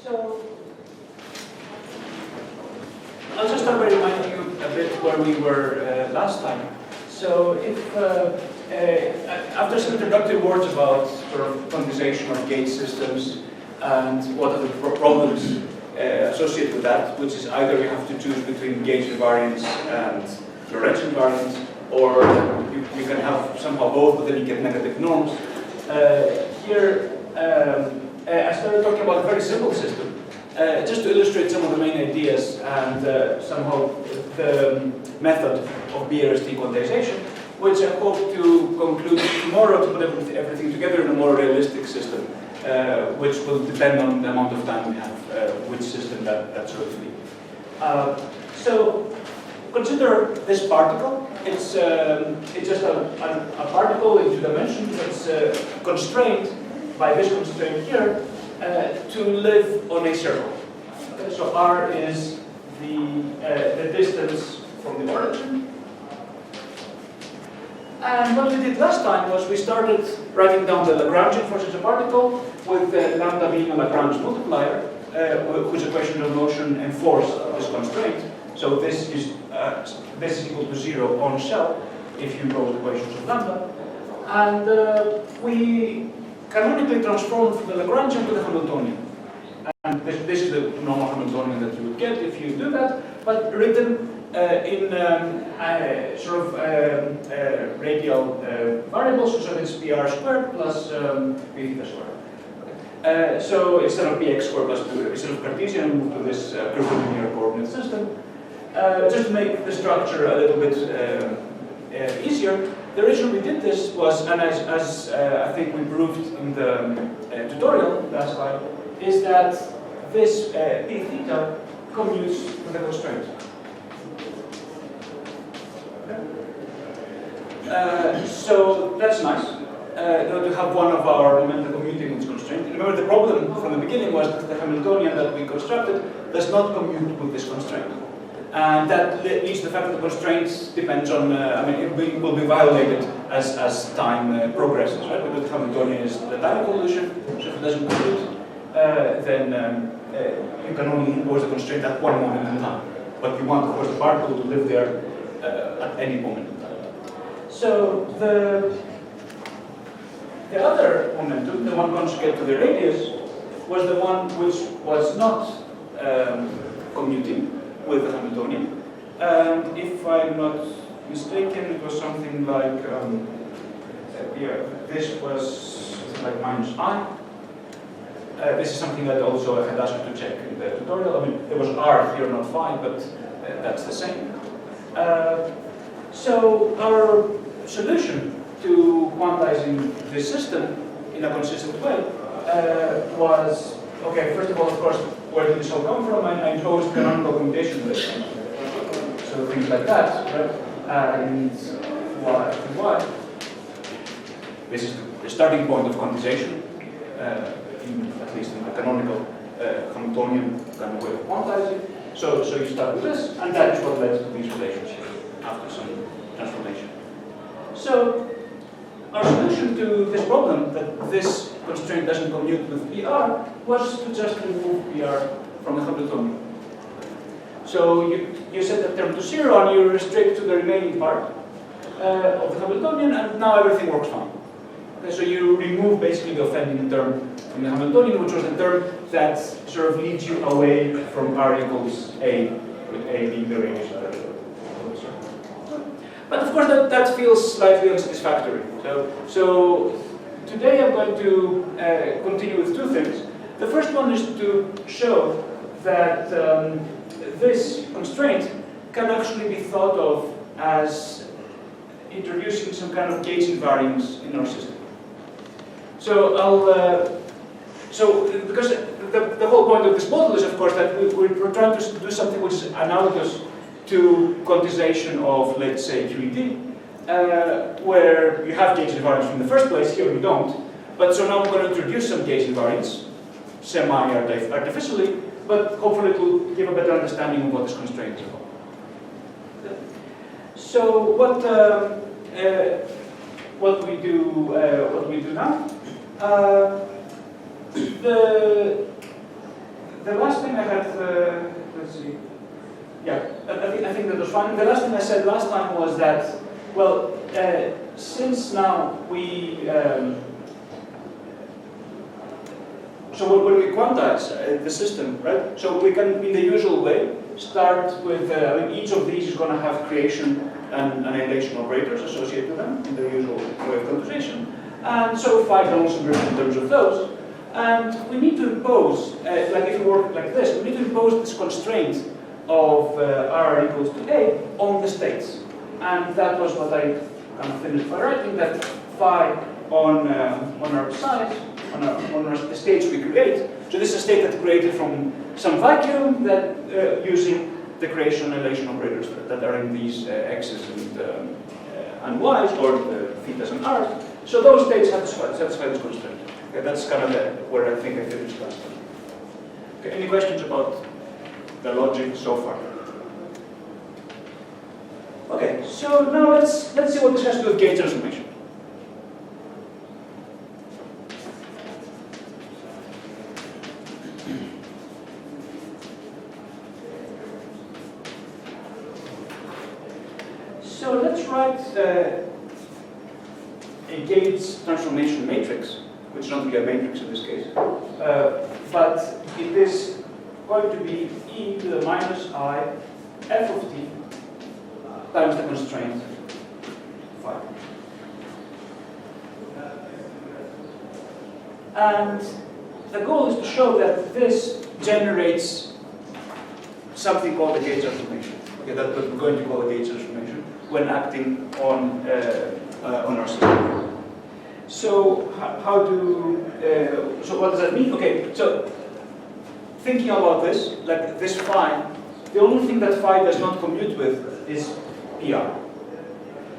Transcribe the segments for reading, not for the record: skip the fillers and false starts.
So, I'll just start by reminding you a bit where we were last time. So, if after some introductory words about sort of quantization of gauge systems and what are the problems associated with that, which is either you have to choose between gauge invariance and Lorentz invariance, or you can have somehow both, but then you get negative norms. Here, I started talking about a very simple system, just to illustrate some of the main ideas and somehow the method of BRST quantization, which I hope to conclude tomorrow to put everything together in a more realistic system, which will depend on the amount of time we have, which system that sort of be. So consider this particle. It's just a particle in 2 dimensions that's constrained by this constraint here to live on a circle. Okay, so R is the distance from the origin. And what we did last time was we started writing down the Lagrangian for such a particle with lambda being a Lagrange multiplier, whose equation of motion enforce this constraint. So this is equal to 0 on shell if you impose equations of lambda. And we canonically transform from the Lagrangian to the Hamiltonian. And this is the normal Hamiltonian that you would get if you do that, but written in sort of radial variables, so it's PR squared plus p theta squared. So instead of px squared plus 2, instead of Cartesian, we move to this curvilinear coordinate system. Just to make the structure a little bit easier, the reason we did this was, and as I think we proved in the tutorial last time, is that this p theta commutes with the constraint. So that's nice. To have one of our momenta commuting with constraint. Remember, the problem from the beginning was that the Hamiltonian that we constructed does not commute with this constraint. And that leads to the fact that the constraint depends on, it will be violated as time progresses, right? Because the Hamiltonian is the time evolution, so if it doesn't compute, then you can only impose the constraint at one moment in time. But you want, of course, the particle to live there at any moment in time. So the other momentum, the one conjugate to the radius, was the one which was not commuting with the Hamiltonian. And if I'm not mistaken, it was something like, this was like minus I. This is something that also I had asked you to check in the tutorial. I mean, there was R here, not phi, but that's the same. So our solution to quantizing this system in a consistent way was, okay, first of all, of course, where did this all come from? I chose canonical commutation list. So things like that, right? And why? This is the starting point of quantization, at least in the canonical Hamiltonian kind of way of quantizing. So you start with this, and that is what led to these relationships after some transformation. So our solution to this problem, that this constraint doesn't commute with PR, was to just remove PR from the Hamiltonian. So you set the term to 0 and you restrict to the remaining part of the Hamiltonian, and now everything works fine. Okay, so you remove basically the offending term from the Hamiltonian, which was the term that sort of leads you away from R equals A, with A being the radius of the. But of course that feels slightly unsatisfactory. So today I'm going to continue with 2 things. The first one is to show that this constraint can actually be thought of as introducing some kind of gauge invariance in our system. So because the whole point of this model is, of course, that we're trying to do something which is analogous to quantization of, let's say, QED, where you have gauge invariance from the first place. Here we don't. But so now we're going to introduce some gauge invariance, semi-artificially, but hopefully it will give a better understanding of what this constraint is about. So what do we do now? The the last thing I had, let's see. Yeah, I think that was fine. The last thing I said last time was that, well, since now we, so when we quantize the system, right? So we can, in the usual way, start with, I mean, each of these is going to have creation and annihilation operators associated with them in the usual way of quantization. And so phi can also be written in terms of those. And we need to impose, like if we work like this, we need to impose this constraint of R equals to A on the states. And that was what I kind of finished by writing, that phi on our size, on the states we create. So this is a state that's created from some vacuum that using the creation annihilation operators that are in these x's and y's, or thetas and r's. So those states satisfy this constraint. Okay, that's kind of where I think I finished last time. Okay, any questions about the logic so far? Okay, so now let's see what this has to do with gauge transformation. So let's write a gauge transformation matrix, which is not really a matrix in this case, but it is going to be e to the minus I f of t times the constraint phi. And the goal is to show that this generates something called a gauge transformation. Okay, that we're going to call a gauge transformation when acting on our system. So how do so what does that mean? Okay, so thinking about this, like this phi, the only thing that phi does not commute with is PR.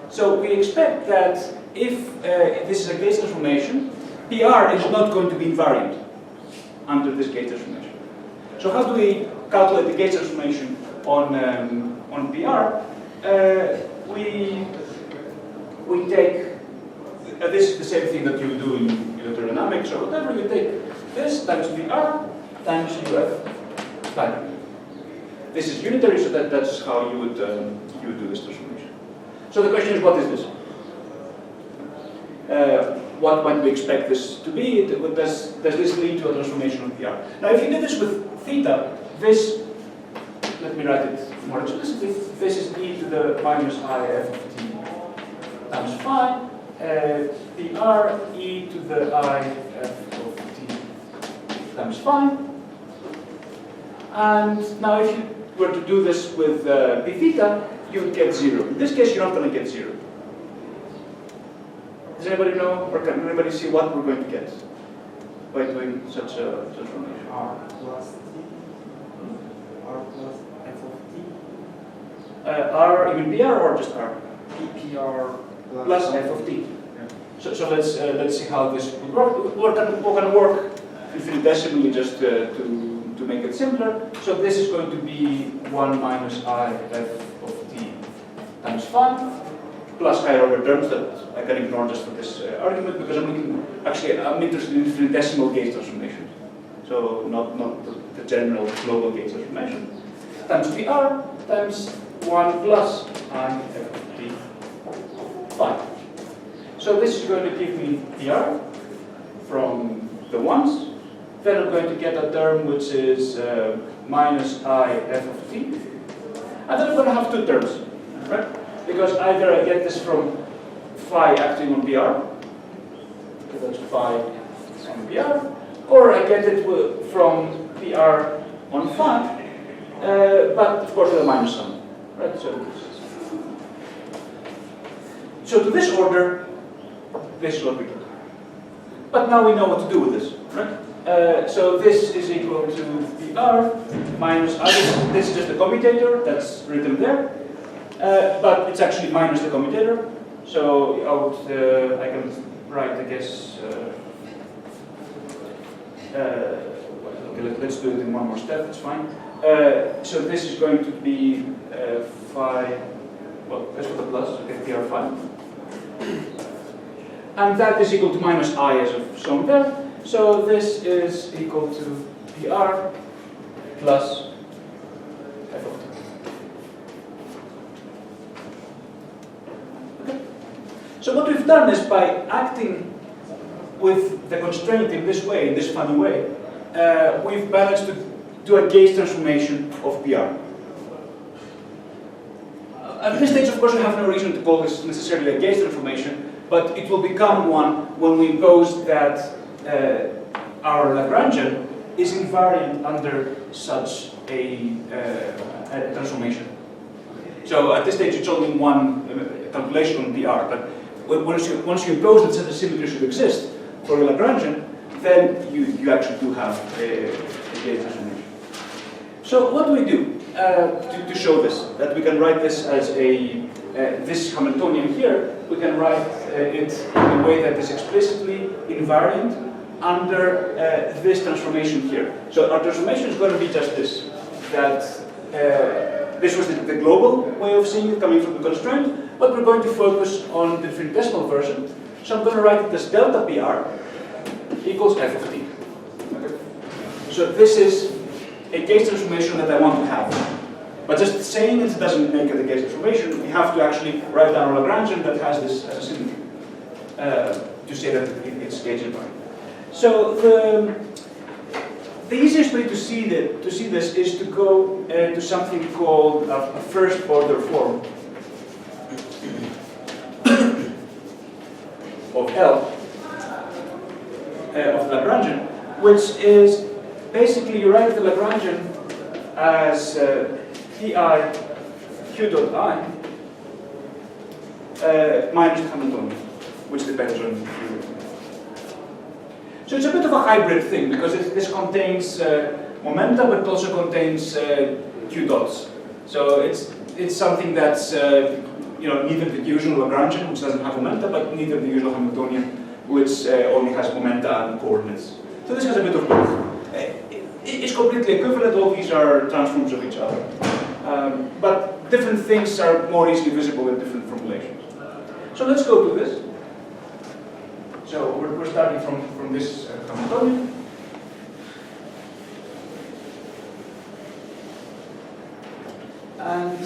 So we expect that if this is a gauge transformation, PR is not going to be invariant under this gauge transformation. So how do we calculate the gauge transformation on PR? We take this is the same thing that you do in electrodynamics or whatever. You take this times PR times UF time. This is unitary, so that's how you would do this transformation. So the question is, what is this? What might we expect this to be? Does this lead to a transformation of PR? Now, if you did this with theta, this, let me write it more explicitly, this is e to the minus I f of t times phi, PR e to the I f of t times phi. And now if you were to do this with p theta, you would get 0. In this case, you're not going to get 0. Does anybody know, or can anybody see what we're going to get by doing such a transformation? R plus t, R plus f of t. R, you mean PR or just R? PR Plus f of t. Yeah. So let's see how this would work. We're going to work infinitesimally just to make it simpler. So this is going to be 1 minus I f of t times phi, plus higher order terms that I can ignore just for this argument, because I'm interested in infinitesimal gauge transformation. So not the general global gauge transformation. Times PR times 1 plus I f of t phi. So this is going to give me PR from the ones. Then I'm going to get a term which is minus I f of t. And then I'm going to have two terms, right? Because either I get this from phi acting on PR, so that's phi on PR, or I get it from PR on phi, but of course with a minus sign, right? So to this order, this is what we get. But now we know what to do with this, right? So this is equal to PR minus I. This is just a commutator that's written there. But it's actually minus the commutator, so I can write, I guess, okay, let's do it in one more step, it's fine. So this is going to be phi, well, let's put a plus, okay, PR phi. And that is equal to minus I as I've shown there, so this is equal to PR plus f of t. Okay. So what we've done is by acting with the constraint in this way, in this funny way, we've managed to do a gauge transformation of PR. At this stage, of course, we have no reason to call this necessarily a gauge transformation, but it will become one when we impose that our Lagrangian is invariant under such a transformation. So at this stage, it's only one calculation on PR, but once you impose that such a symmetry should exist for a Lagrangian, then you actually do have a gauge transformation. So what do we do to show this? That we can write this as this Hamiltonian here, we can write it in a way that is explicitly invariant under this transformation here. So our transformation is going to be just this, that this was the global way of seeing it coming from the constraint, but we're going to focus on the infinitesimal version. So I'm going to write it as delta PR equals f of t. Okay. So this is a gauge transformation that I want to have. But just saying it doesn't make it a gauge transformation. We have to actually write down a Lagrangian that has this as a symmetry to say that it's gauge invariant. So the easiest way to see this is to go to something called a first order form of L of Lagrangian, which is basically you write the Lagrangian as Pi q dot I minus the Hamiltonian, which depends on q. So it's a bit of a hybrid thing because this contains momenta, but it also contains q dots. So it's something that's neither the usual Lagrangian, which doesn't have momenta, but neither the usual Hamiltonian, which only has momenta and coordinates. So this has a bit of both. It's completely equivalent. All these are transforms of each other, but different things are more easily visible in different formulations. So let's go to this. So we're starting from this Hamiltonian. And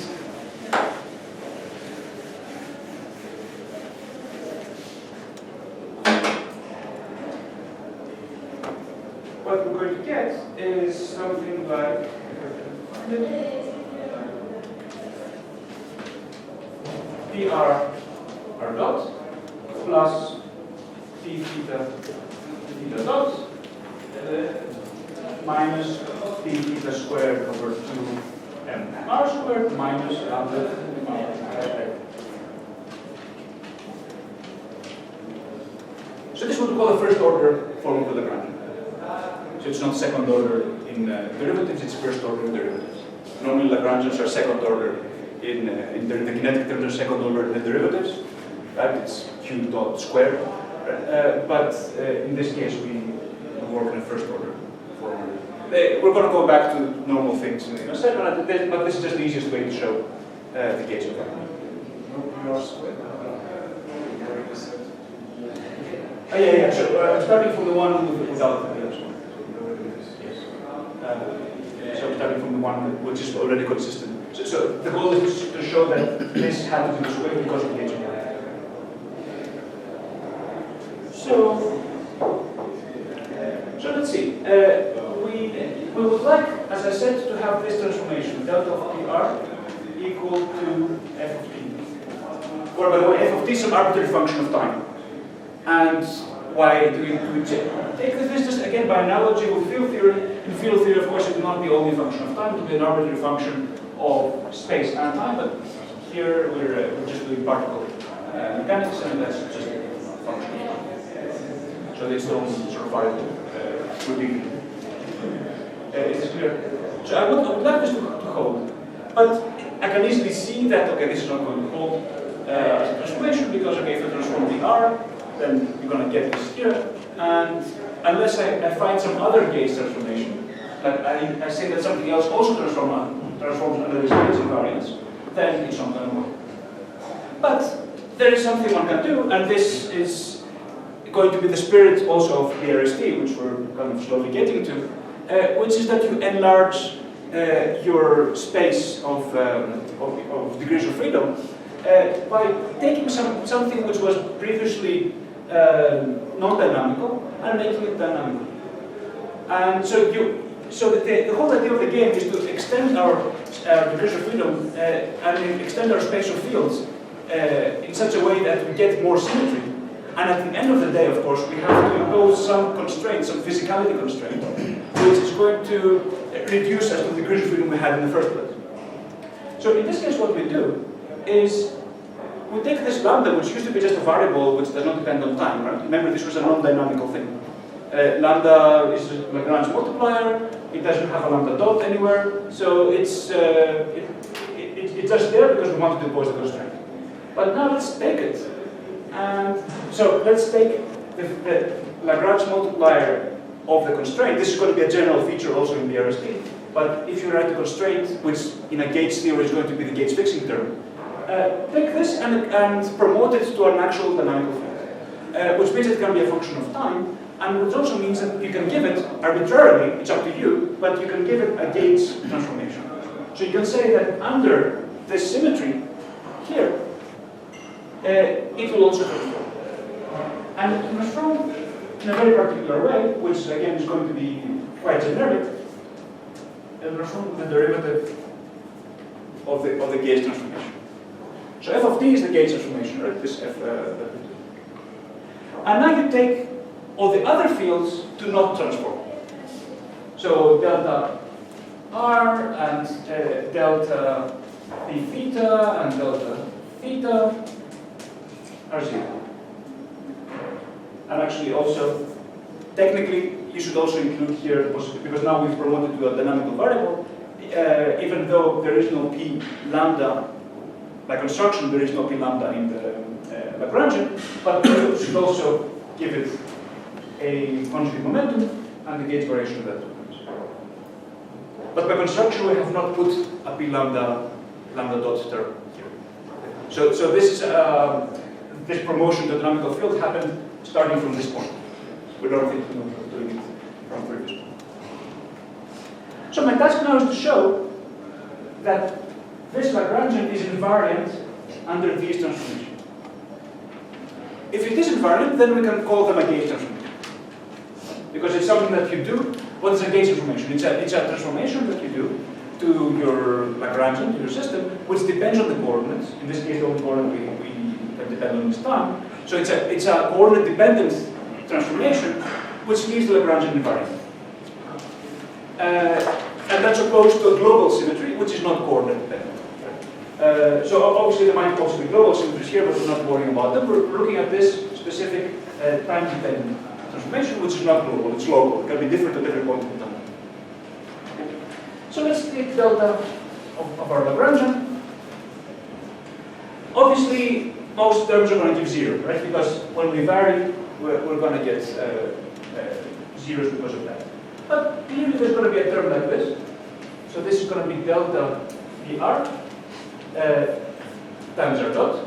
what we're going to get is something like PR r dot plus T theta dot minus T theta squared over 2m r squared minus lambda r. So this is what we call the first order form of the Lagrangian. So it's not second order in derivatives, it's first order in derivatives. Normally Lagrangians are second order in the kinetic terms, are second order in the derivatives. Right? It's q dot squared. But in this case, we work in a first order form. We're going to go back to normal things in a second, but this is just the easiest way to show the case of that. Yeah. So starting from the one without the PR squared. Yes. So starting from the one which is already consistent. So the goal is to show that this had to be this way because of the gauge. So let's see. We would like, as I said, to have this transformation, delta of PR equal to f of t. Or by the way, f of t is some arbitrary function of time. And why do we take this just again by analogy with field theory? In field theory, of course, it will not be only a function of time, it will be an arbitrary function of space and time, but here we're just doing particle mechanics, and that's just a function of time. So this don't sort of variable would be. Is this clear? So I would like this to hold, but I can easily see that this is not going to hold as a transformation because if I transform the R, then you're going to get this here, and unless I find some other gauge transformation, like I say that something else also transforms under this gauge invariance, then it's not going to work. But there is something one can do, and this is going to be the spirit also of BRST, which we're kind of slowly getting to, which is that you enlarge your space of degrees of freedom by taking something which was previously non-dynamical and making it dynamical. And so the whole idea of the game is to extend our degrees of freedom and extend our spatial fields in such a way that we get more symmetry. And at the end of the day, of course, we have to impose some constraints, some physicality constraint, which is going to reduce us to the degrees of freedom we had in the first place. So in this case, what we do is we take this lambda, which used to be just a variable which does not depend on time, right? Remember, this was a non-dynamical thing. Lambda is a Lagrange multiplier. It doesn't have a lambda dot anywhere, so it's just there because we want to impose the constraint. But now let's take it, and so let's take the Lagrange multiplier of the constraint. This is going to be a general feature also in BRST. But if you write a constraint, which in a Gates theory is going to be the Gates fixing term, take this and promote it to an actual dynamical field, which means it can be a function of time. And which also means that you can give it arbitrarily, it's up to you, but you can give it a Gates transformation. So you can say that under this symmetry here, it will also transform. And it transform in a very particular way, which again is going to be quite generic. It will transform the derivative of the Gates transformation. So f of t is the Gates transformation, right? This f that we do. And now you take all the other fields to not transform. So delta r and delta p theta and delta theta are 0. And actually also, technically, you should also include here, because now we've promoted to a dynamical variable, even though there is no p lambda, by construction there is no p lambda in the Lagrangian, but you should also give it a conjugate momentum and the Gates variation of that. But by construction, we have not put a p lambda dot term here. So this is this promotion to the dynamical field happened starting from this point. We don't think of doing it from previous point. So my task now is to show that this Lagrangian is invariant under these transformations. If it is invariant, then we can call them a Gates transformation. Because it's something that you do. What is a Gates transformation? It's a transformation that you do to your Lagrangian, to your system, which depends on the coordinates. In this case, the only coordinate we can depend on is time. So it's a coordinate-dependent transformation, which leaves the Lagrangian invariant. And that's opposed to a global symmetry, which is not coordinate-dependent. So obviously there might also be global symmetries here, but we're not worrying about them. We're looking at this specific time-dependent transformation, which is not global, it's local. It can be different at different points in time. So let's take delta of our Lagrangian. Obviously, most terms are going to give 0, right? Because when we vary, we're going to get zeros because of that. But clearly there's going to be a term like this. So this is going to be delta PR times r dot.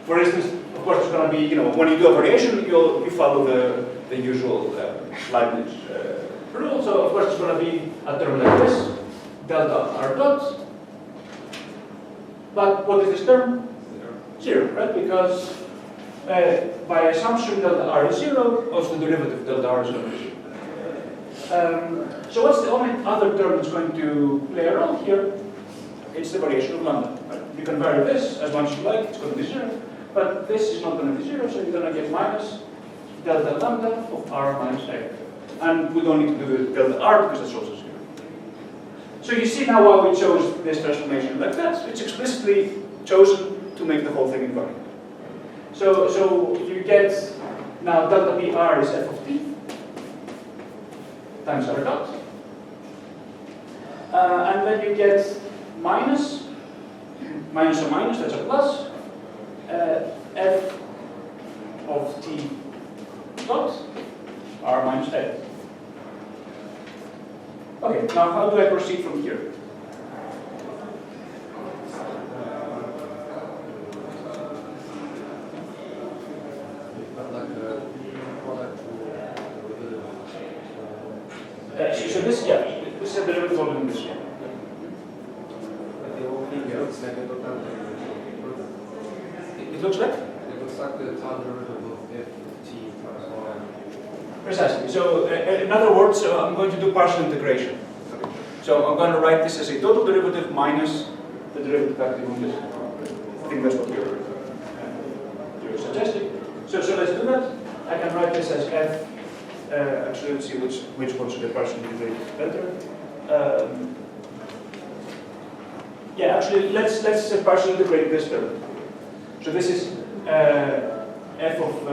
For instance, of course, it's going to be, when you do a variation, you follow the usual Leibniz rule. So of course, it's going to be a term like this, delta r dot. But what is this term? 0, right? Because by assumption delta r is 0, also the derivative delta r is 0. So what's the only other term that's going to play a role here? It's the variation of lambda. Right? You can vary this as much as you like, it's going to be 0. But this is not going to be 0, so you're going to get minus delta lambda of r minus a. And we don't need to do delta r because that's also 0. So you see now why we chose this transformation like that. It's explicitly chosen to make the whole thing invariant. So you get now delta PR is f of t times r dot. And then you get minus a minus, that's a plus, f of t dot r minus a. Okay, now how do I proceed from here? So this is a derivative of the total derivative. It looks like? It looks like the total derivative of ft plus 1. Precisely. So, in other words, I'm going to do partial integration. So I'm going to write this as a total derivative minus the derivative active on this. I think that's what you're suggesting. So let's do that. I can write this as f. Actually, let's see which one should I partially integrate better. Yeah, actually, let's partially integrate this term. So this is f of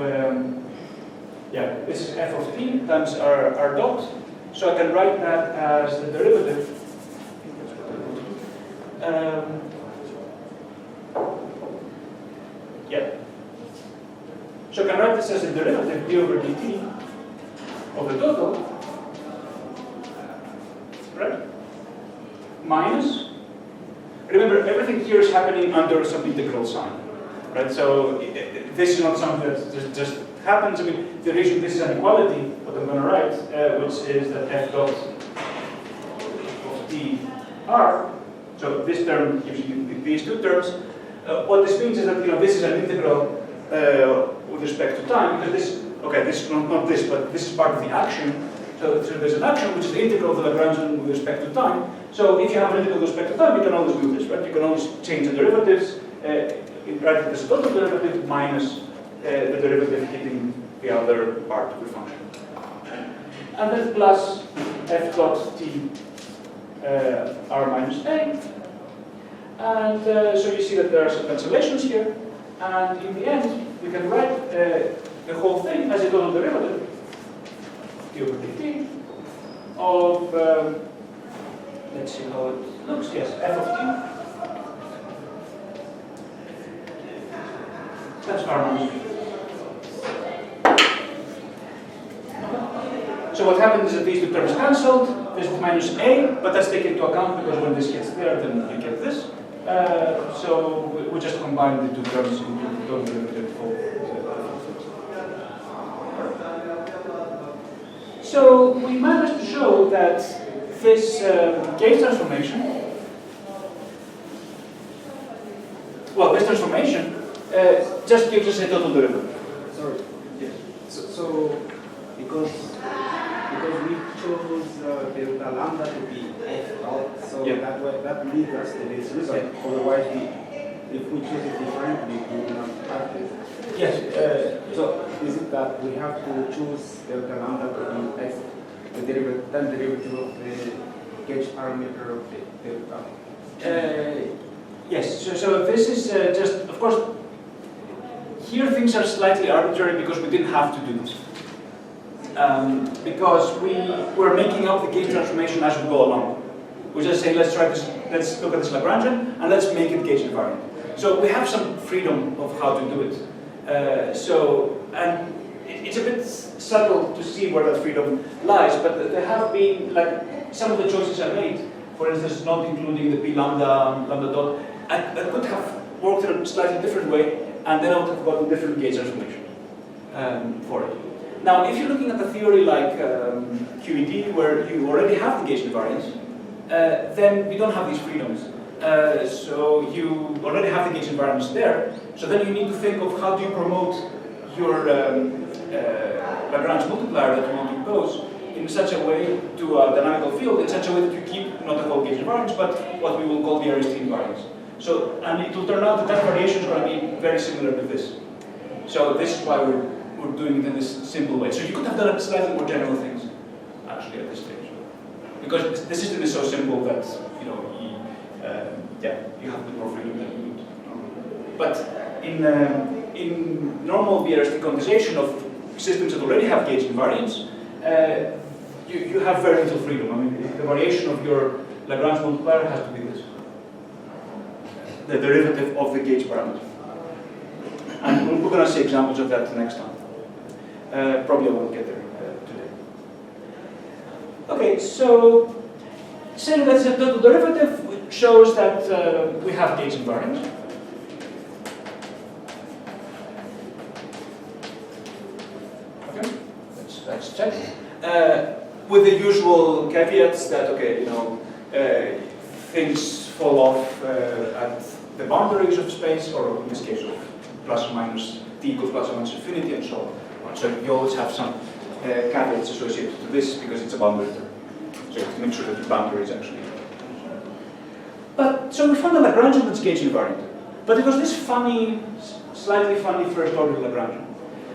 this is f of t times r dot. So I can write that as the derivative. So I can write this as a derivative d over dt of the total, right? Minus. Remember, everything here is happening under some integral sign, right? So this is not something that just happens. I mean, the reason this is an equality, what I'm going to write, which is that f dot of t r. So this term gives you these two terms. What this means is that this is an integral with respect to time, because this is not this, but this is part of the action. So there's an action which is the integral of the Lagrangian with respect to time. So if you have an integral with respect to time, you can always do this, right? You can always change the derivatives, write it as a total derivative minus the derivative hitting the other part of the function. And then plus f dot t r minus a. And so you see that there are some cancellations here. And in the end, we can write the whole thing as a total derivative d over dt of, let's see how it looks, yes, f of t. That's r minus b. So what happens is that these two terms cancelled, this is minus a, but that's taken into account because when this gets there, then you get this. So we just combine the two terms into the total derivative of. So we managed to show that this gauge transformation, this transformation just gives us a total derivative. Sorry. Yes. So because we chose delta lambda to be f dot, so that leads us to this result. Otherwise, if we choose it differently, we will not have this. Yes. So is it that we have to choose delta lambda to be f, the derivative of the gauge parameter of the delta? Yes. So this is just, of course, here things are slightly arbitrary because we didn't have to do this. Because we're making up the gauge transformation as we go along. We're just saying, let's look at this Lagrangian and let's make it gauge invariant. So we have some freedom of how to do it. And it's a bit subtle to see where that freedom lies, but there have been, some of the choices I made, for instance, not including the p lambda dot, I could have worked in a slightly different way, and then I would have gotten different gauge transformation for it. Now, if you're looking at a theory like QED, where you already have the gauge invariance, then we don't have these freedoms. So you already have the gauge invariance there, so then you need to think of how do you promote your Lagrange multiplier that you want to impose in such a way to a dynamical field, in such a way that you keep not the whole gauge invariance, but what we will call BRST invariance. So, and it will turn out that variation is going to be very similar to this. So this is why we're doing it in this simple way. So you could have done slightly more general things, actually, at this stage. Because the system is so simple that, you have a bit more freedom than you would. But in normal BRST quantization of systems that already have gauge invariance, you have very little freedom. I mean, the variation of your Lagrange multiplier has to be this. The derivative of the gauge parameter. And we're going to see examples of that next time. Probably I won't get there today. Okay, so saying that's a total derivative shows that we have gauge invariance. Okay, let's check. With the usual caveats that, things fall off at the boundaries of space, or in this case of plus or minus t equals plus or minus infinity, and so on. So you always have some caveats associated to this because it's a boundary term. So you have to make sure that the boundary is actually. But so we found a Lagrangian that's gauge invariant. But it was this funny, slightly funny first order Lagrangian.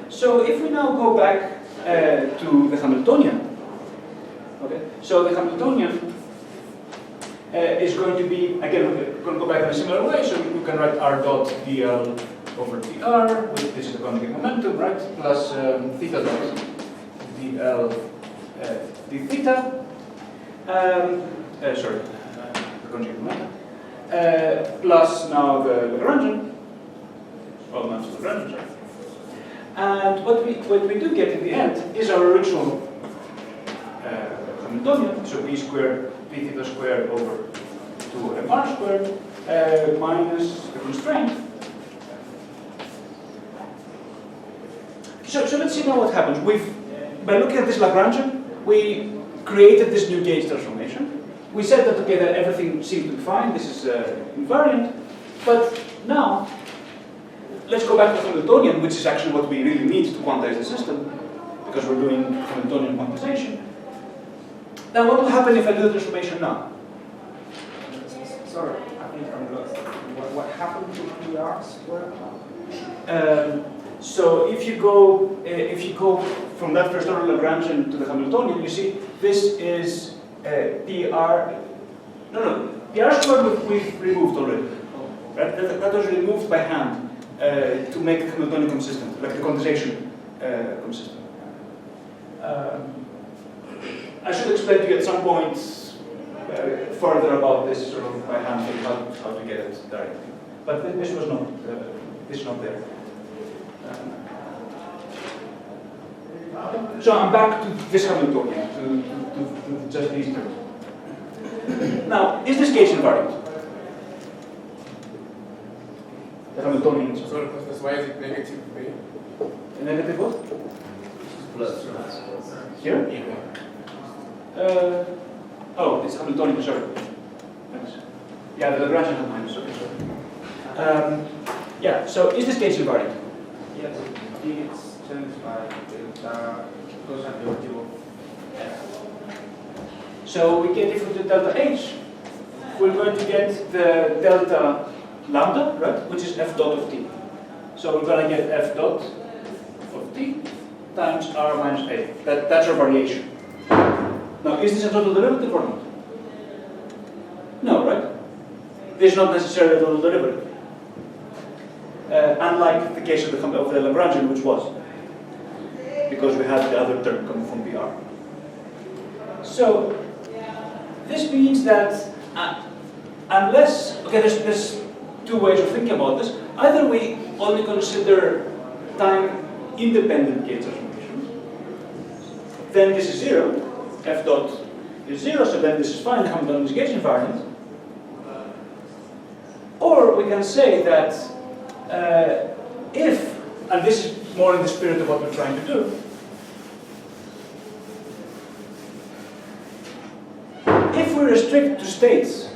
So if we now go back to the Hamiltonian, okay, so the Hamiltonian is going to be, again, we're going to go back in a similar way, so you can write r dot dl over dr, with this is the conjugate momentum, right, plus theta dot dl d theta, sorry, the conjugate momentum, plus now the Lagrangian, well, not the Lagrangian, sorry. And what we do get in the end is our original Hamiltonian, so p squared, p theta squared over 2mr squared minus the constraint. So let's see now what happens. By looking at this Lagrangian, we created this new gauge transformation. We said that, okay, that everything seemed to be fine, this is invariant, but now, let's go back to Hamiltonian, which is actually what we really need to quantize the system, because we're doing Hamiltonian quantization. Now, what will happen if I do the transformation now? Sorry, I think I'm lost. What happened to PR squared? So if you go from that first order Lagrangian to the Hamiltonian, you see this is PR. No, PR squared we've removed already. Right? That was removed by hand to make the Hamiltonian consistent, like the quantization consistent. I should explain to you at some point further about this sort of by hand, how to get it directly. But this was not there. So I'm back to this Hamiltonian, to just these terms. Now, is this gauge invariant? The Hamiltonian. Sorry, Costas, why is it negative B? A negative what? Plus. Here? Oh, it's Hamiltonian, sorry. Thanks. Yeah, the Lagrangian has minus, sorry. Yeah, so is this gauge invariant? Yes, it's changed by delta cosine derivative of f. So we get, if we do delta h, we're going to get the delta lambda, right, which is f dot of t. So we're going to get f dot of t times r minus a. That's our variation. Now, is this a total derivative or not? No, right? This is not necessarily a total derivative. Unlike the case of the Lagrangian, which was, because we had the other term coming from PR. So, this means that unless, okay, there's two ways of thinking about this. Either we only consider time-independent gauge transformations, then this is 0, f dot is 0, so then this is fine, Hamiltonian is gauge invariant. Or we can say that if, and this is more in the spirit of what we're trying to do, if we restrict to states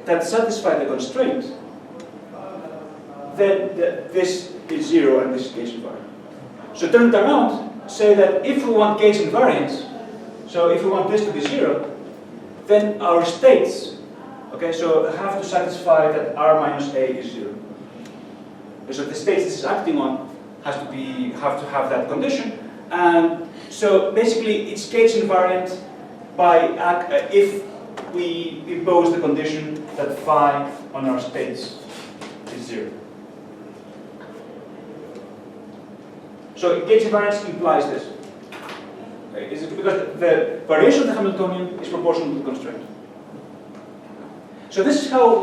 that satisfy the constraint, then this is 0 and this is gauge invariant. So turn it around, say that if we want gauge invariance, so if we want this to be 0, then our states, okay, so have to satisfy that r minus a is 0. So the states this is acting on have to have that condition, and so basically it's gauge invariant by if we impose the condition that phi on our states is 0. So gauge invariance implies this. Is it because the variation of the Hamiltonian is proportional to the constraint. So this is how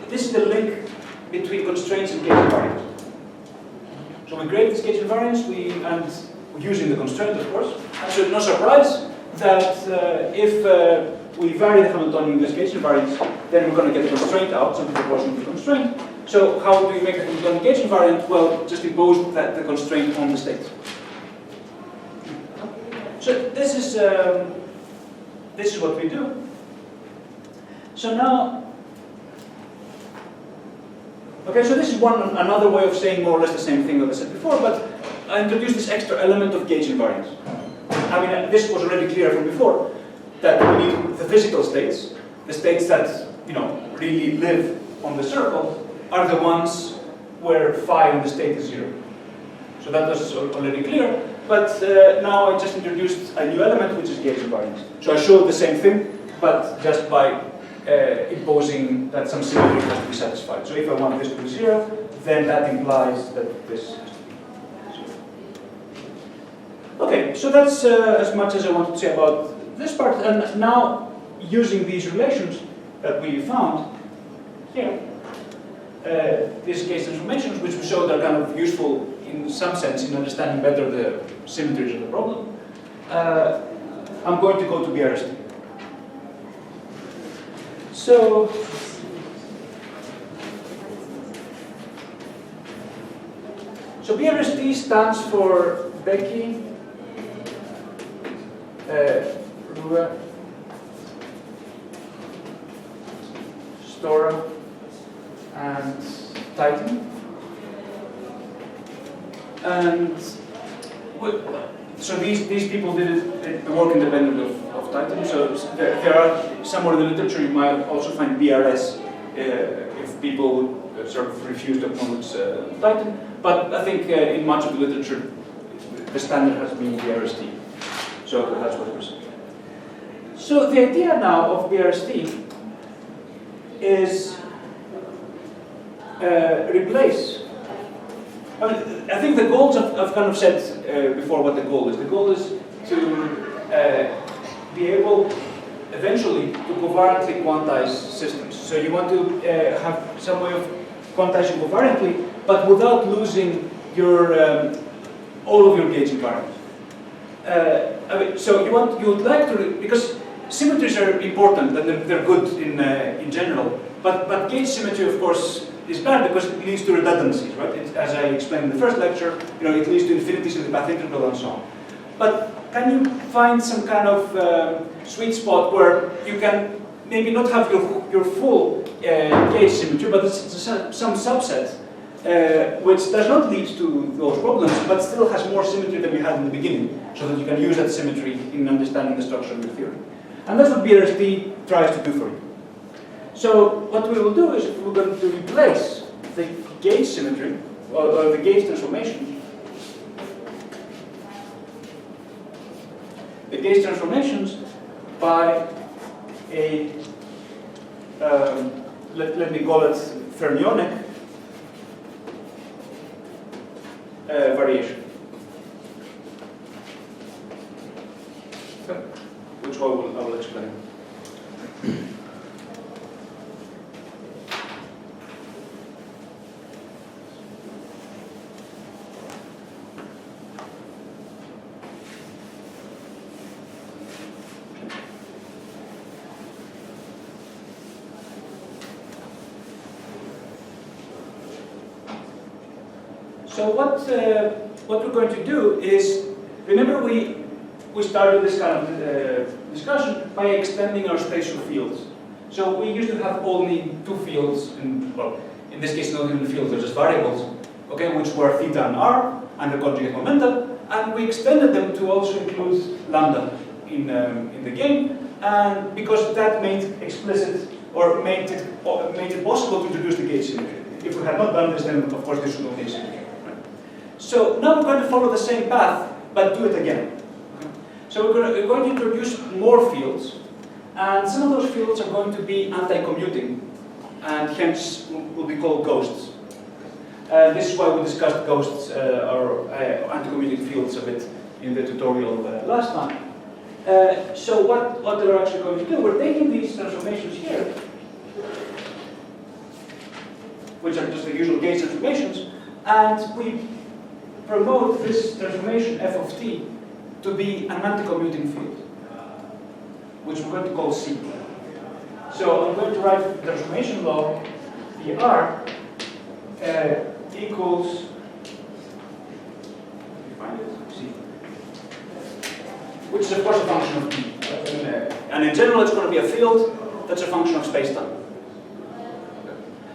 this is the link between constraints and gauge invariance. So we create this gauge invariance, and using the constraint, of course. So no surprise that if we vary the Hamiltonian in this gauge invariance, then we're going to get the constraint out, something proportional to the constraint. So how do we make the Hamiltonian gauge invariant? Well, just impose the constraint on the state. So this is what we do. So now Okay, so this is another way of saying more or less the same thing that I said before, but I introduced this extra element of gauge invariance. I mean, this was already clear from before, that we need the physical states, the states that, really live on the circle, are the ones where phi on the state is 0. So that was already clear, but now I just introduced a new element, which is gauge invariance. So I showed the same thing, but just by imposing that some symmetry has to be satisfied. So if I want this to be 0, then that implies that this has to be 0. Okay, so that's as much as I wanted to say about this part. And now, using these relations that we found here, these case transformations, which we showed are kind of useful in some sense in understanding better the symmetries of the problem, I'm going to go to BRST. So BRST stands for Becky, Rua, Stora, and Titan. And so these people did the work independent of Titan. So there are somewhere in the literature you might also find BRS if people sort of refuse to acknowledge Titan. But I think in much of the literature the standard has been BRST. So that's what we're saying. So the idea now of BRST is replace. I think the goals, I've kind of said before what the goal is. The goal is to be able eventually to covariantly quantize systems. So you want to have some way of quantizing covariantly, but without losing your all of your gauge invariants. So you would like to, because symmetries are important and they're good in general, but gauge symmetry, of course, is bad because it leads to redundancies, right? As I explained in the first lecture, it leads to infinities in the path integral and so on. But can you find some kind of sweet spot where you can maybe not have your full gauge symmetry, but it's some subset which does not lead to those problems, but still has more symmetry than you had in the beginning, so that you can use that symmetry in understanding the structure of your theory. And that's what BRST tries to do for you. So what we will do is we're going to replace the gauge symmetry, or the gauge transformation, the gauge transformations by a, let me call it fermionic variation, which I will explain. So what we're going to do is, remember we started this kind of discussion by extending our spatial fields. So we used to have only two fields, in this case not even fields, they're just variables, okay, which were theta and r, and the conjugate momenta, and we extended them to also include lambda in the game, and because that made explicit, or made it possible to introduce the gauge symmetry. If we had not done this, then of course this would not be symmetry. So now we're going to follow the same path, but do it again. So we're going to introduce more fields, and some of those fields are going to be anti-commuting, and hence will be called ghosts. This is why we discussed ghosts or anti-commuting fields a bit in the tutorial last time. So what we're actually going to do, we're taking these transformations here, which are just the usual gauge transformations, and we promote this transformation f of t to be an anti-commuting field, which we're going to call C. So I'm going to write the transformation law, dr equals, C, which is of course a function of t. And in general it's going to be a field that's a function of space-time.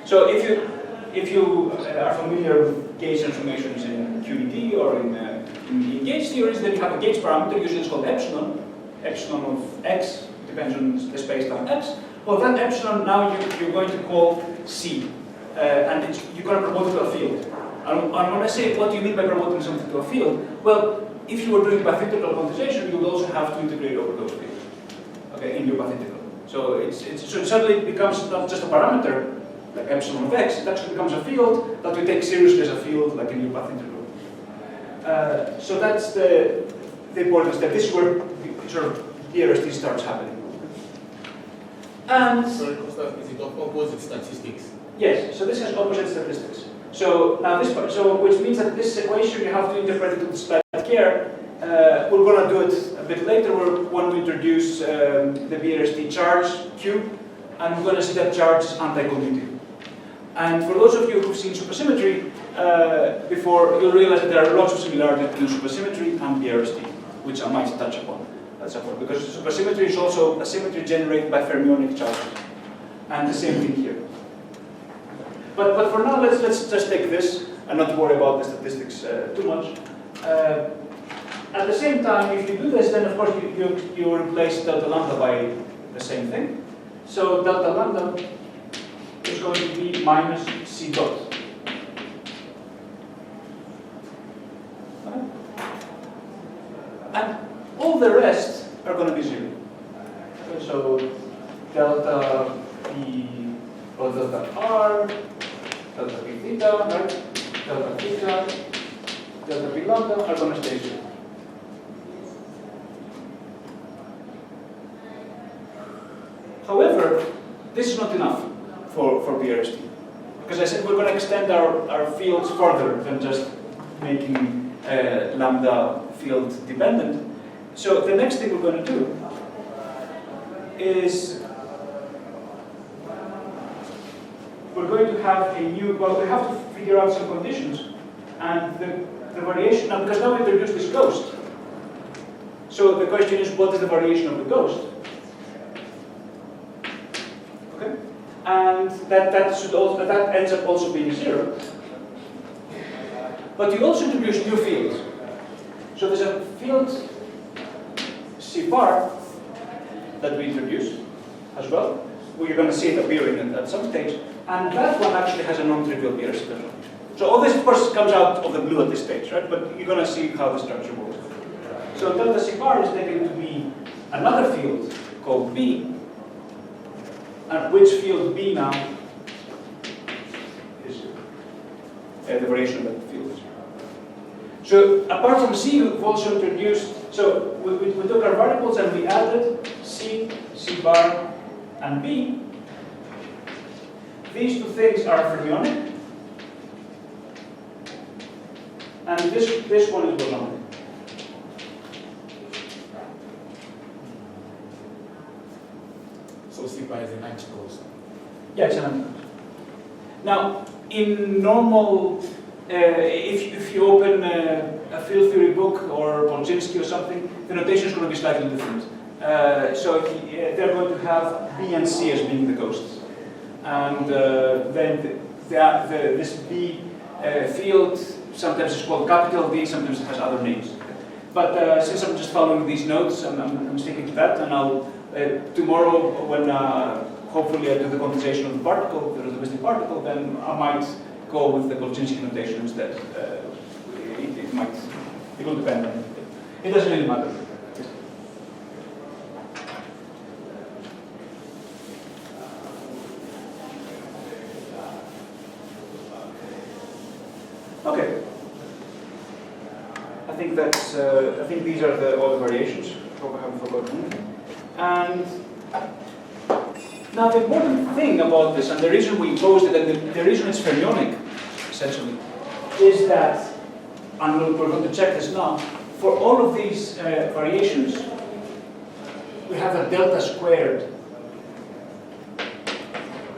So if if you are familiar with gauge transformations in QED or in gauge theories, then you have a gauge parameter, usually it's called epsilon, epsilon of x, depends on the space-time x. Well, that epsilon now you're going to call C, and you're going to promote it to a field. And when I say, what do you mean by promoting something to a field? Well, if you were doing bathymetrical quantization, you would also have to integrate over those fields, okay, in your bathymetrical. So so it suddenly becomes not just a parameter, like epsilon of x, it actually becomes a field that we take seriously as a field, like in your bathymetrical. So that's the important step. This is where sort of BRST starts happening. And sorry, Costas, is it opposite statistics? Yes, so this has opposite statistics. So now this part, so which means that this equation you have to interpret it with slight care. We're going to do it a bit later when we introduce the BRST charge Q, and we're going to see that charge is anti-commutative. And for those of you who've seen supersymmetry before, you'll realize that there are lots of similarities between supersymmetry and BRST, which I might touch upon at some point, because supersymmetry is also a symmetry generated by fermionic charges, and the same thing here. But for now, let's just take this and not worry about the statistics too much. At the same time, if you do this, then of course you replace delta lambda by the same thing. So delta lambda is going to be minus C dot. And all the rest are going to be zero. Okay, so delta P or delta R, delta P theta, right? Delta theta, delta P lambda are going to stay zero. However, this is not enough for BRST. Because I said we're going to extend our fields further than just making lambda field dependent. So the next thing we're going to do is we're going to have a new, well, we have to figure out some conditions, and the variation, now because now we introduced this ghost. So the question is, what is the variation of the ghost? Okay, and that ends up also being zero. But you also introduce new fields. So there's a field C bar that we introduce as well. We're going to see it appearing at some stage, and that one actually has a non-trivial BRST transformation. So all this, of course, comes out of the blue at this stage, right? But you're going to see how the structure works. So delta C bar is taken to be another field called B, and which field B now is the variation of that field. So apart from C, we've also introduced, so we took our variables and we added C, C bar, and B. These two things are fermionic, and this one is bosonic. So C bar is an anti-ghost. Yeah, it's an anti-ghost. Now, in normal, if you open a field theory book or Polczynski or something, the notation is going to be slightly different. So they're going to have B and C as being the ghosts. And then this B field sometimes is called capital D, sometimes it has other names. But since I'm just following these notes, I'm sticking to that, and I'll tomorrow, when hopefully I do the quantization of the particle, the relativistic particle, then I might go with the Polczynski notation instead. It will depend on it. It doesn't really matter. Okay. I think these are all the variations. Hope I haven't forgotten anything. And now the important thing about this, and the reason we imposed it, and the reason it's fermionic, essentially, is that, and we're going to check this now, for all of these variations, we have a delta squared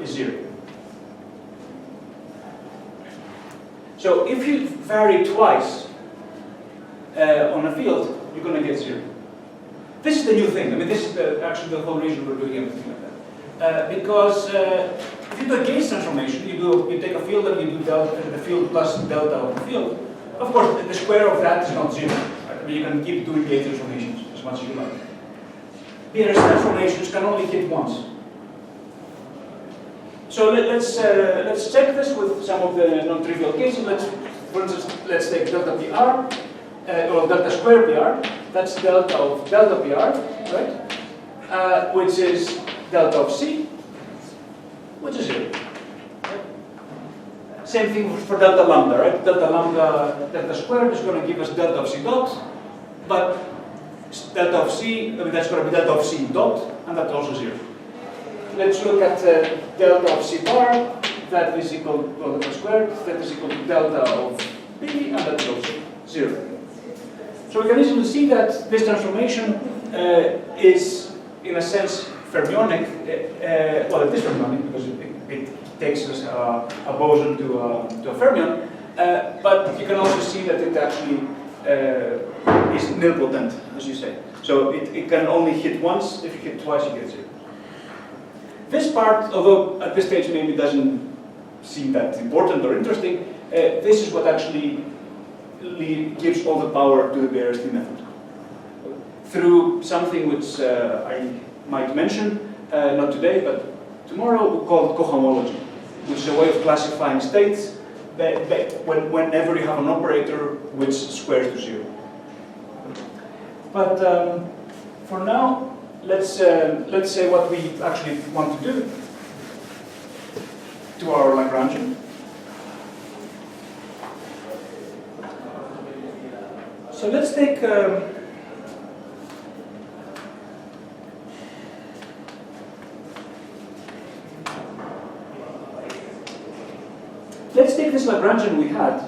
is 0. So if you vary twice on a field, you're going to get 0. This is the new thing. I mean, this is actually the whole reason we're doing everything like that. Because If you do a gauge transformation, you take a field and you do the field plus delta of the field. Of course, the square of that is not 0. Right? I mean, you can keep doing gauge transformations as much as you like. BRST transformations can only hit once. So let's check this with some of the non-trivial cases. For instance, let's take delta PR, or delta square PR. That's delta of delta PR, right? Which is delta of C, which is 0. Same thing for delta lambda, right? Delta squared is going to give us delta of C dot, but delta of C, that's going to be delta of C dot, and that's also 0. Let's look at delta of C bar. That is equal to delta squared. That is equal to delta of B, and that is also 0. So we can easily see that this transformation is, in a sense, fermionic. Well, it is fermionic because it takes us a boson to a fermion. But you can also see that it actually is nilpotent, as you say. So it can only hit once. If you hit twice, you get 0. This part, although at this stage maybe doesn't seem that important or interesting, this is what actually gives all the power to the BRST method. Through something which I might mention, not today, but tomorrow, called cohomology, which is a way of classifying states whenever you have an operator which squares to 0. But for now, let's say what we actually want to do to our Lagrangian. So let's take this Lagrangian we had,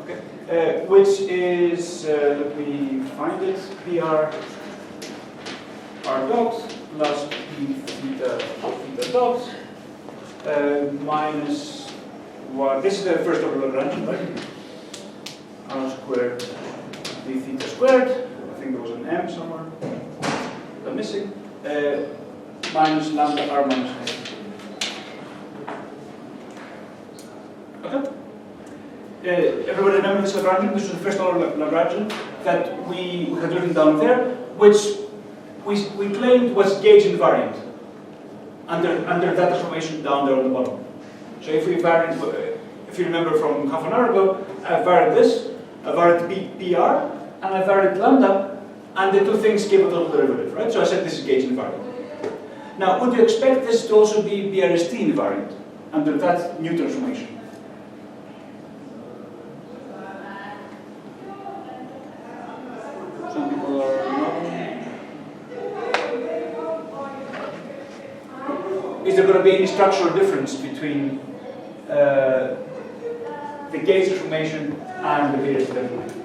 okay, which is let me find it. PR R dot plus P theta dot minus 1. This is the first order Lagrangian, right? R squared d theta squared. I think there was an m somewhere. I'm missing. Minus lambda r minus a. Okay. Everybody remember this Lagrangian? This was the first order Lagrangian that we had written down there, which we claimed was gauge invariant under that transformation down there on the bottom. So if you remember from half an hour ago, I varied this, I varied PR, and I varied lambda, and the two things gave a total derivative, right? So I said this is gauge invariant. Now, would you expect this to also be BRST invariant under that new transformation? Some people are not. Is there going to be any structural difference between the gauge transformation and the BRST transformation?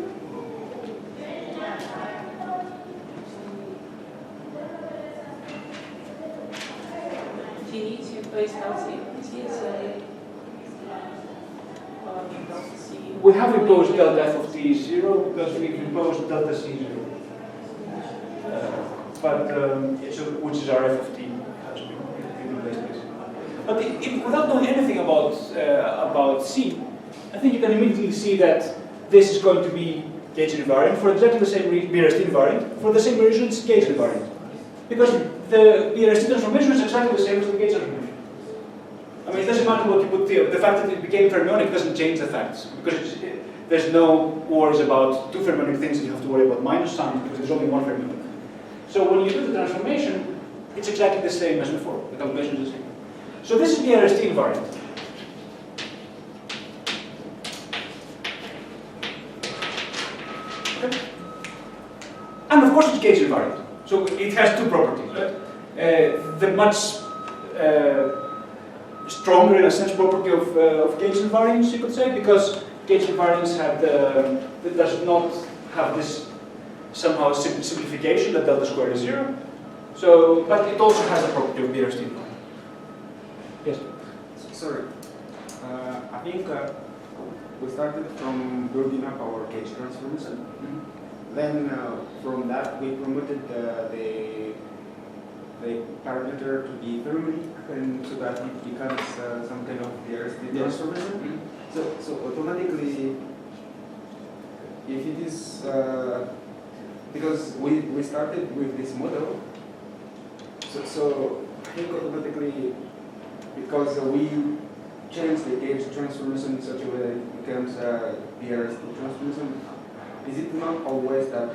Do you need to place healthy TSA? We have imposed delta f of t is 0 because we've imposed delta c 0. Which is our f of t. But without knowing anything about C, I think you can immediately see that this is going to be gauge invariant for exactly the same BRST invariant, for the same reason it's gauge invariant. Because the BRST transformation is exactly the same as the gauge transformation. I mean, it doesn't matter what you put here. The fact that it became fermionic doesn't change the facts. Because there's no worries about two fermionic things that you have to worry about minus sign, because there's only one fermionic. So when you do the transformation, it's exactly the same as before. The calculation is the same. So this is the BRST invariant. Okay. And of course it's gauge invariant. So it has two properties, right? The much stronger in a sense property of gauge invariance, you could say, because gauge invariance does not have this somehow simplification that delta squared is 0. So, but it also has the property of BRST invariant. Yes. Sorry, I think we started from building up our gauge transformation. Mm-hmm. Then from that we promoted the the parameter to be fermionic, and so that it becomes some kind of BRST transformation. So automatically, if it is, because we started with this model, so I think automatically, because we change the gauge transformation in such a way that it becomes a BRST transformation, is it not always that,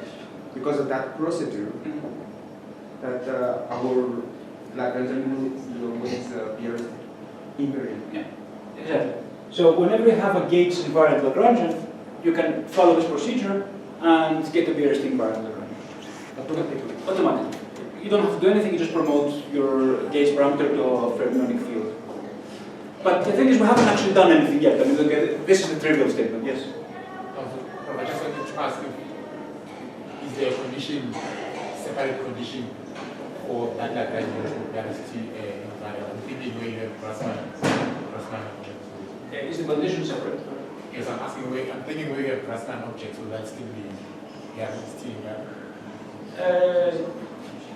because of that procedure, that our Lagrangian is always BRST invariant? Yeah, exactly. So whenever you have a gauge invariant Lagrangian, you can follow this procedure and get a BRST invariant Lagrangian. Automatically. You don't have to do anything, you just promote your gauge parameter to a fermionic field. But the thing is, we haven't actually done anything yet. I mean, this is the trivial statement, yes? I just wanted to ask if is there a condition, separate condition for that Lagrangian BRST invariant? I'm thinking where you have Grassmann objects. Is the condition separate? Yes, I'm thinking where you have Grassmann objects, will that still be BRST invariant?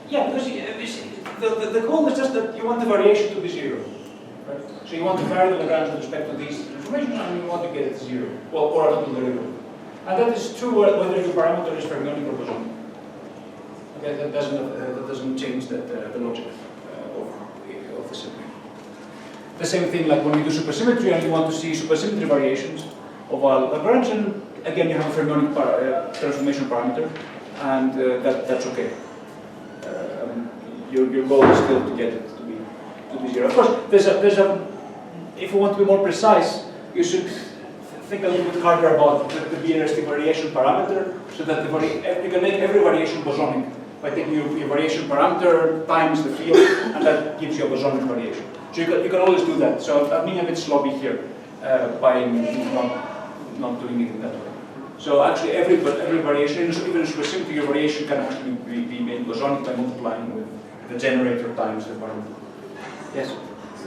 Yeah, because the goal is just that you want the variation to be zero. Right? So you want to vary the Lagrange with respect to these information, and you want to get it to zero, well, or a total derivative. And that is true whether your parameter is fermionic or bosonic. Okay, that doesn't change the logic of the symmetry. The same thing like when you do supersymmetry and you want to see supersymmetry variations of a Lagrangian. Again, you have a fermionic transformation parameter, and that's okay. Your goal is still to get it to be zero. Of course, there's a. If you want to be more precise, you should think a little bit harder about the BRST variation parameter, so that you can make every variation bosonic by taking your variation parameter times the field, and that gives you a bosonic variation. So you can always do that. So I'm being a bit sloppy here by not doing it in that way. So actually, every variation, even in supersymmetry, your variation can actually be made bosonic by multiplying with the generator times the parameter. Yes?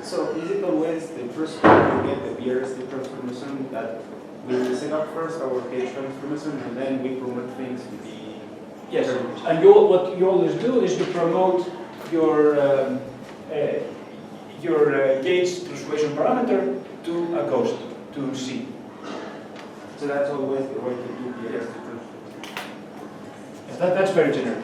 So is it always the first time we get the BRST transformation that we set up first our gauge transformation and then we promote things to be... Yes, and what you always do is you promote your gauge transformation parameter to a ghost, to C. So that's always the way to do BRST transformation. Yes, that's very generic.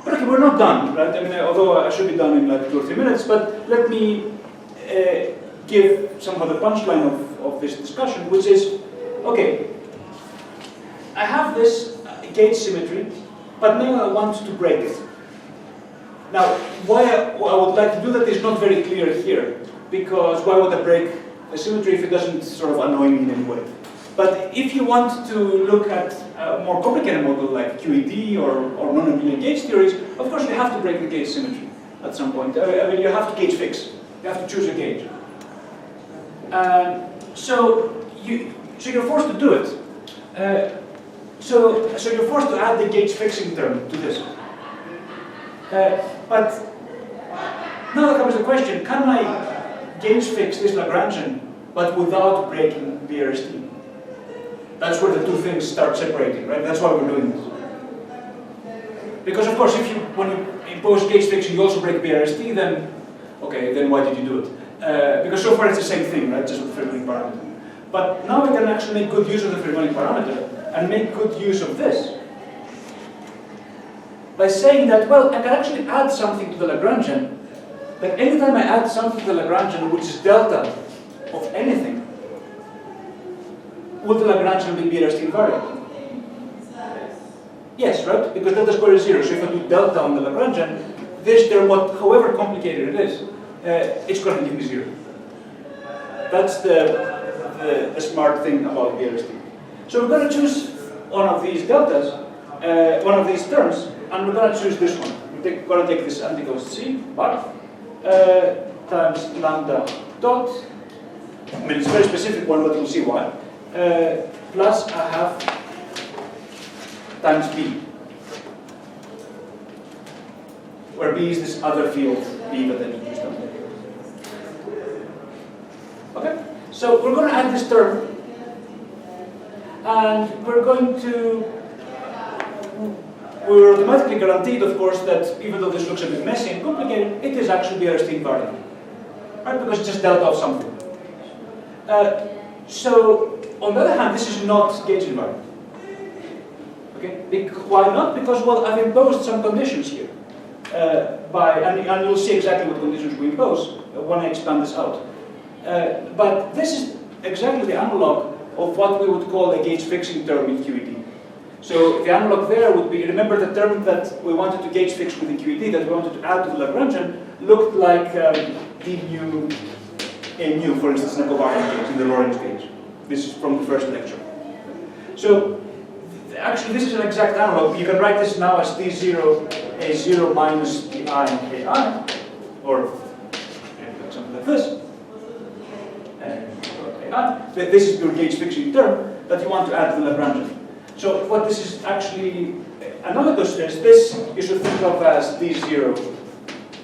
But okay, we're not done, right? I mean, although I should be done in like 2 or 3 minutes, but let me give somehow the punchline of this discussion, which is, okay, I have this gauge symmetry, but now I want to break it. Now, why I would like to do that is not very clear here, because why would I break a symmetry if it doesn't sort of annoy me in any way? But if you want to look at a more complicated model like QED or non-abelian gauge theories, of course you have to break the gauge symmetry at some point. I mean, you have to gauge fix. You have to choose a gauge. So you're forced to do it. So you're forced to add the gauge fixing term to this. But now comes the question, can I gauge fix this Lagrangian but without breaking BRST? That's where the two things start separating, right? That's why we're doing this. Because of course, when you impose gauge fixing, you also break BRST, then, okay, then why did you do it? Because so far it's the same thing, right? Just with the fermionic parameter. But now we can actually make good use of the fermionic parameter and make good use of this by saying that, well, I can actually add something to the Lagrangian. Like anytime I add something to the Lagrangian, which is delta of anything, would the Lagrangian be BRST invariant? Yes, right? Because delta square is 0. So if I do delta on the Lagrangian, this term, however complicated it is, it's going to give me 0. That's the smart thing about BRST. So we're going to choose one of these deltas, one of these terms, and we're going to choose this one. We're going to take this anti-ghost C bar times lambda dot. I mean, it's a very specific one, but we'll see why. Plus a half times B, where B is this other field B that I introduced down there. Okay, so we're going to add this term, and we're going to we were automatically guaranteed, of course, that even though this looks a bit messy and complicated, it is actually BRST invariant, right? Because it's just delta of something. So, on the other hand, this is not gauge invariant. Okay? Why not? Because, well, I've imposed some conditions here. And you'll see exactly what conditions we impose when I expand this out. But this is exactly the analog of what we would call a gauge fixing term in QED. So the analog there would be, remember the term that we wanted to gauge fix with the QED, that we wanted to add to the Lagrangian, looked like d mu a mu, for instance, in a covariant gauge, in the Lorentz gauge. This is from the first lecture. So actually this is an exact analog. You can write this now as d0 a0 minus pi ai, or something like this. This is your gauge fixing term that you want to add to the Lagrangian. So what this is actually analogous is this you should think of as d0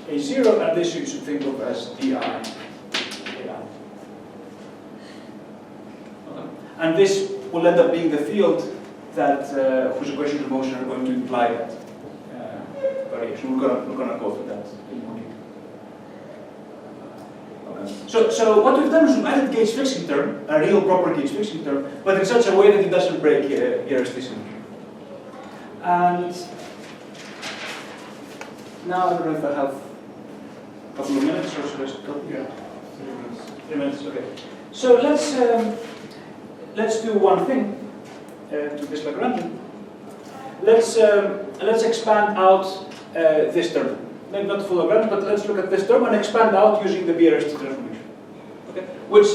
a0, and this you should think of as di ai. And this will end up being the field that whose equations of motion are going to imply that variation. We're going to go through that in more detail. So what we've done is we've added gauge fixing term, a real proper gauge fixing term, but in such a way that it doesn't break BRST symmetry. And now I don't know if I have a couple of minutes or should I stop? Yeah. 3 minutes, okay. So let's do one thing to this Lagrangian. Let's expand out this term. Maybe not full Lagrangian, but let's look at this term and expand out using the BRST transformation. Okay? Which,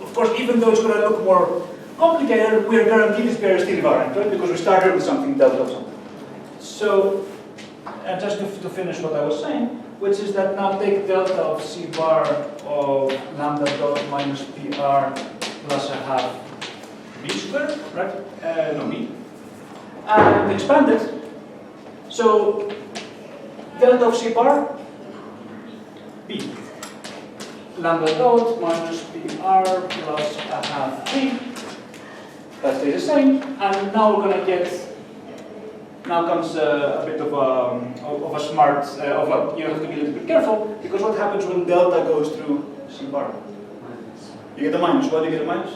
of course, even though it's going to look more complicated, we are guaranteed it's BRST invariant, right? Because we started with something delta of something. So, and just to finish what I was saying, which is that now take delta of C bar of lambda dot minus PR plus a half B squared, right? No, B. And expand it. So, delta of C bar, B. Lambda dot minus PR plus a half B. That stays the same. And now we're going to get, now comes a bit of a smart, you have to be a little bit careful, because what happens when delta goes through C bar? You get a minus. Why do you get a minus?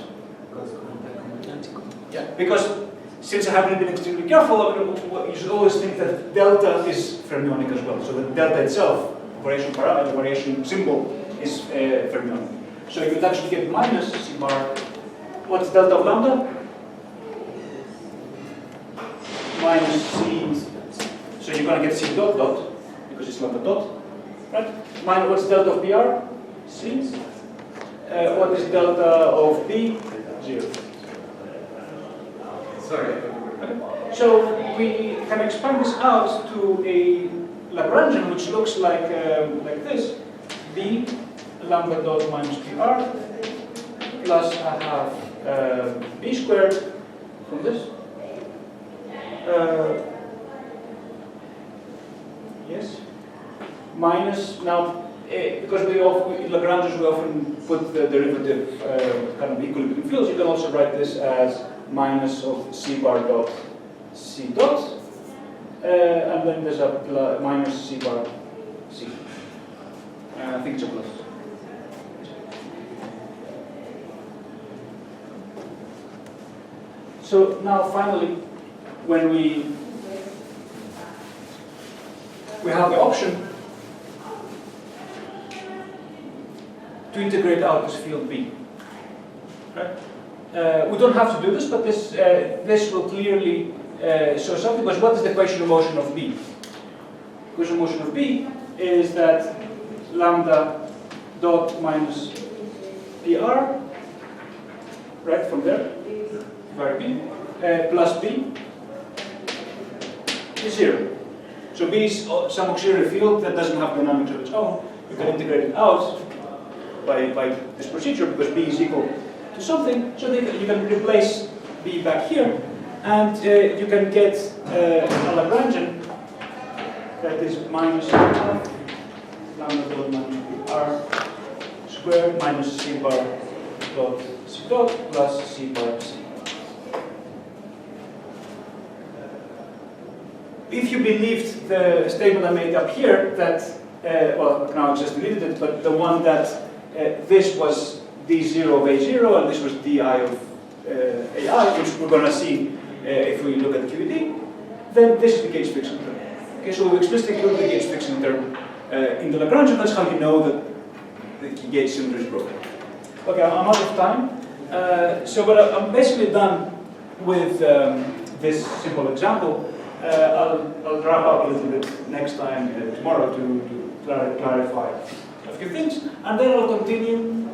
Yeah, because since I haven't been extremely careful, you should always think that delta is fermionic as well. So the delta itself, variation parameter, variation symbol, is fermionic. So you would actually get minus C bar. What's delta of lambda? Minus C. So you're going to get C dot dot, because it's lambda dot. Right? Minus what's delta of PR? C. What is delta of B? 0. Sorry. Okay. So we can expand this out to a Lagrangian which looks like this: B lambda dot minus PR plus a half B squared from this. Yes. Minus now. Because in Lagrangians we often put the derivative kind of equally between fields, you can also write this as minus of C bar dot C dot, and then there's a minus C bar C. I think it's a plus. So now finally, when we have the option to integrate out this field B. Right? We don't have to do this, but this will clearly show something. Because what is the equation of motion of B? The equation of motion of B is that lambda dot minus PR, right from there, var B, plus B is 0. So B is some auxiliary field that doesn't have dynamics of its own. You can integrate it out by this procedure, because B is equal to something, so you can replace B back here, and you can get a Lagrangian that is minus half lambda dot minus PR squared minus C bar dot C dot plus C bar C. if you believed the statement I made up here, that, well, now I just deleted it, but the one that this was d0 of a0 and this was di of ai, which we're going to see if we look at QED, then this is the gauge fixing term. Okay, so we explicitly include the gauge fixing term in the Lagrangian. That's how you know that the gauge cylinder is broken. Okay, I'm out of time. But I'm basically done with this simple example. I'll wrap up a little bit next time, tomorrow, to clarify a few things. And then I'll continue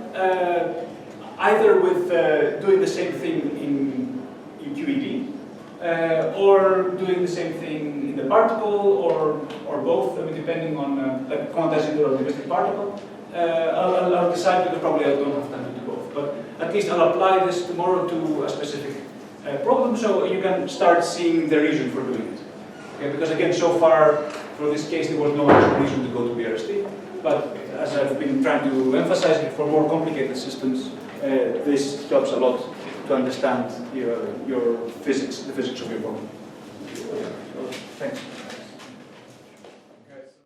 either with doing the same thing in QED, or doing the same thing in the particle, or both, I mean, depending on like quantizing the relativistic particle. I'll decide, because probably I don't have time to do both. But at least I'll apply this tomorrow to a specific problem, so you can start seeing the reason for doing it. Okay, because again, so far, for this case, there was no actual reason to go to BRST. But as I've been trying to emphasize, for more complicated systems, this helps a lot to understand your physics, the physics of your problem. So, thanks.